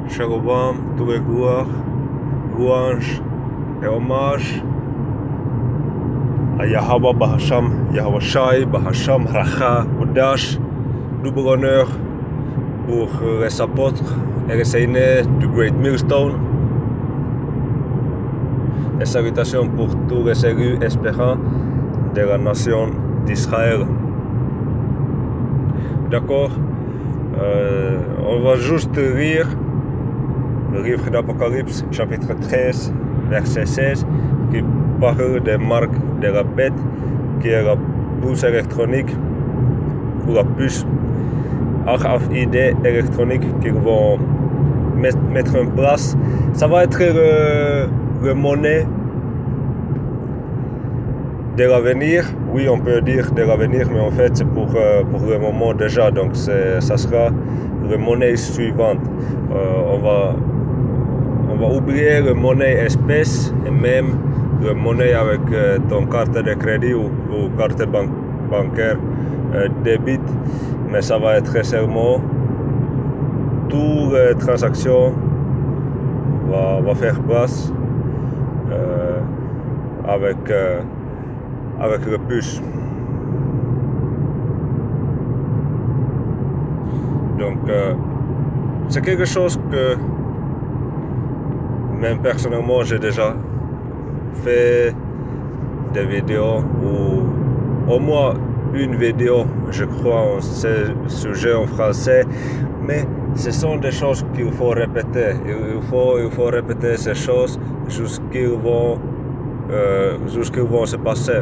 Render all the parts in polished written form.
Shalom, tous les gloires, louanges et hommages à Yahweh Bahasham, Yahweh Shai, Bahasham, Racha, Udash, double honneur pour les apôtres et les aînés du Great Millstone. Et salutations pour tous les élus espérants de la nation d'Israël. D'accord, on va juste lire le livre d'Apocalypse, chapitre 13, verset 16, qui parle des marques de la bête, qui est la puce électronique, ou la puce RFID électronique qu'ils vont mettre en place. Ça va être le monnaie de l'avenir. Oui, on peut dire de l'avenir, mais en fait c'est pour le moment déjà, donc ça sera la monnaie suivante. On va oublier la monnaie espèce et même la monnaie avec ton carte de crédit ou carte bancaire débit, mais ça va être seulement toutes les transactions va faire place avec le puce. Donc c'est quelque chose que même personnellement j'ai déjà fait des vidéos ou au moins une vidéo, je crois, en ce sujet en français, mais ce sont des choses qu'il faut répéter. Il faut répéter ces choses jusqu'ils vont se passer.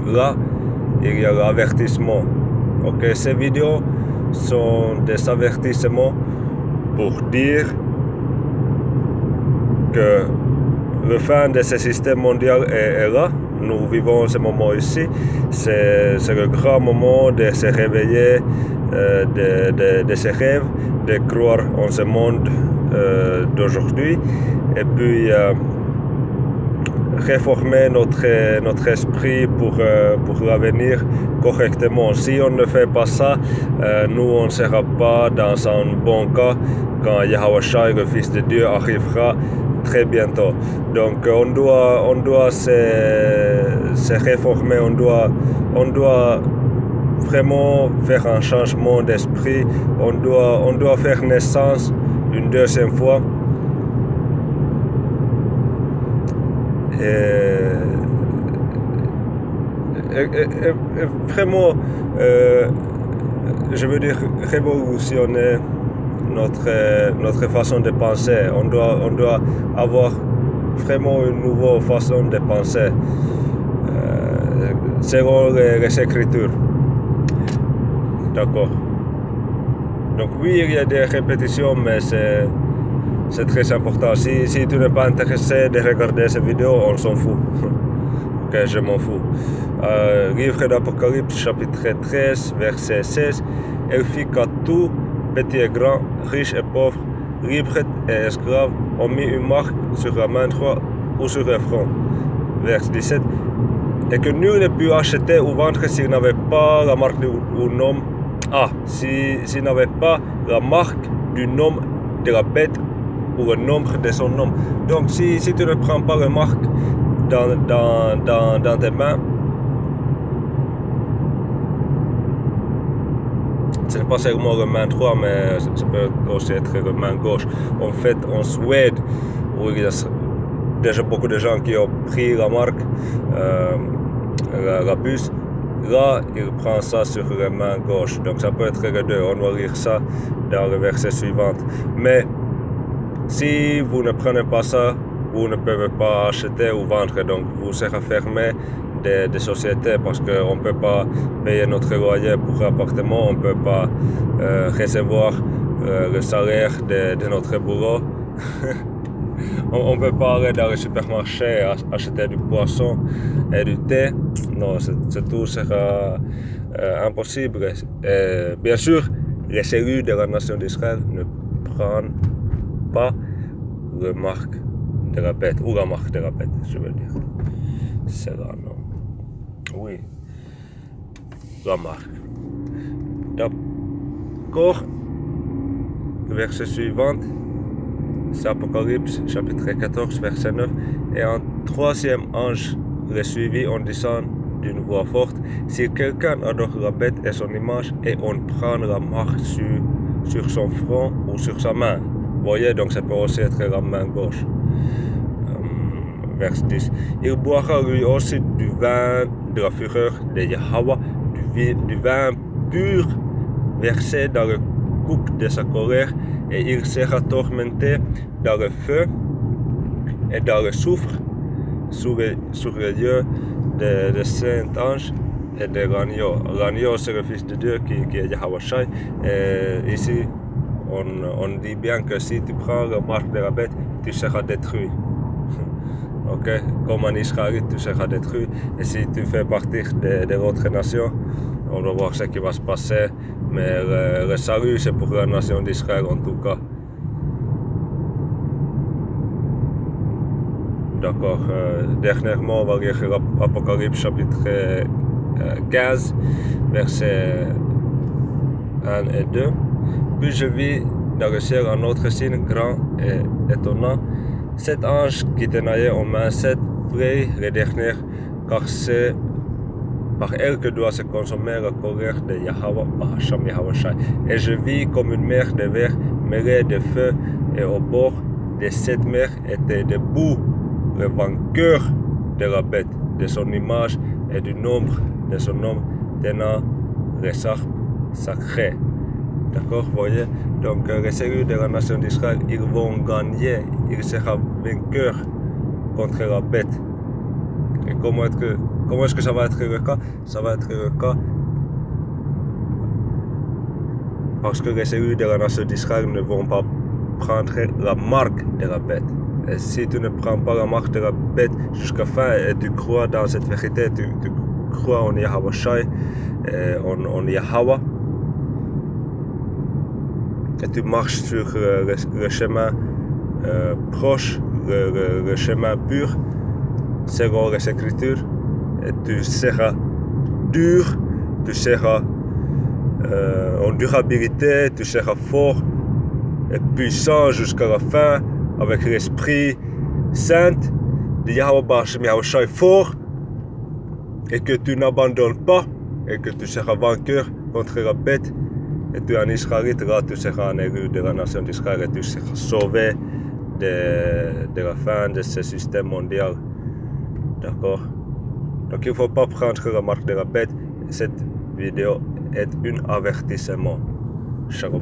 Là, il y a l'avertissement. Ok, ces vidéos sont des avertissements pour dire que la fin de ce système mondial est là. Nous vivons ce moment ici. C'est le grand moment de se réveiller de ses rêves, de croire en ce monde d'aujourd'hui et puis réformer notre esprit pour l'avenir correctement. Si on ne fait pas ça, nous on ne sera pas dans un bon cas quand Yahweh Shai, le Fils de Dieu, arrivera très bientôt. Donc on doit se réformer, on doit vraiment faire un changement d'esprit, on doit faire naissance une deuxième fois. Et vraiment, je veux dire, révolutionner notre façon de penser. On doit avoir vraiment une nouvelle façon de penser selon les Écritures. D'accord. Donc oui, il y a des répétitions, mais c'est très important. Si tu n'es pas intéressé de regarder cette vidéo, on s'en fout. Ok, je m'en fous. Livre d'Apocalypse, chapitre 13, verset 16. Elle fit qu'à tout, petit et grand, riche et pauvre, libre et esclave, ont mis une marque sur la main droite ou sur le front. Verset 17. Et que nul ne put acheter ou vendre s'il n'avait pas la marque du nom. S'il n'avait pas la marque du nom de la bête ou le nombre de son nom. Donc si tu ne prends pas la marque dans tes mains, ce n'est pas seulement la main droite, mais ça peut aussi être la main gauche. En fait, en Suède, où il y a déjà beaucoup de gens qui ont pris la marque, la puce, là, il prend ça sur la main gauche. Donc ça peut être les deux. On va lire ça dans le verset suivant. Mais si vous ne prenez pas ça, vous ne pouvez pas acheter ou vendre. Donc vous serez fermé des sociétés parce qu'on ne peut pas payer notre loyer pour l'appartement, on ne peut pas recevoir le salaire de notre boulot. On ne peut pas aller dans le supermarché et acheter du poisson et du thé. Non, tout sera impossible. Et bien sûr, les élus de la nation d'Israël ne prennent pas la marque de la bête, ou la marque de la bête, je veux dire. C'est là, non. Oui, la marque. D'accord. Verset suivant. C'est Apocalypse, chapitre 14, verset 9. Et un troisième ange le suivit en disant d'une voix forte, si quelqu'un adore la bête et son image, et on prend la marque sur son front ou sur sa main. Vous voyez, donc ça peut aussi être la main gauche. Vers 10. Il boira lui aussi du vin de la fureur de Yahweh, du vin pur versé dans le coupe de sa colère, et il sera tourmenté dans le feu et dans le soufre sur les yeux de Saint-Ange et de l'agneau. L'agneau, c'est le Fils de Dieu qui est Yahweh Shai. Et ici, on dit bien que si tu prends la marque de la bête, tu seras détruit. Ok, comme en Israël, tu seras détruit. Et si tu fais partie de l'autre nation, on va voir ce qui va se passer. Mais le salut, c'est pour la nation d'Israël en tout cas. D'accord. Dernièrement, on va lire Apocalypse chapitre 15, versets 1 et 2. Puis je vis dans le ciel un autre signe grand et étonnant. 7 anges qui tenaient en main 7 prix les dernières, car c'est par elle que doit se consommer la colère de Yahweh, Hashem Yahweh Shai. Et je vis comme une mer de verre mêlée de feu, et au bord de cette mer était debout le vainqueur de la bête, de son image et du nombre de son nom, tenant les armes sacrées. D'accord, vous voyez? Donc les élus de la nation d'Israël, ils vont gagner, ils seront vainqueurs contre la bête. Et comment est-ce que ça va être le cas? Ça va être le cas parce que les élus de la nation d'Israël ne vont pas prendre la marque de la bête. Et si tu ne prends pas la marque de la bête jusqu'à la fin et tu crois dans cette vérité, tu crois en Yahweh Shai, en Yahweh, et tu marches sur le chemin proche, le chemin pur, selon les Écritures, et tu seras dur, tu seras en durabilité, tu seras fort et puissant jusqu'à la fin, avec l'Esprit Saint de Yahweh Hashem Yahweh Shai fort, et que tu n'abandonnes pas, et que tu seras vainqueur contre la bête, et tu es un Israélite, là tu seras un élu de la nation d'Israël, et tu seras sauvé de la fin de ce système mondial. D'accord? Donc il ne faut pas prendre la marque de la bête. Cette vidéo est un avertissement. Shalom.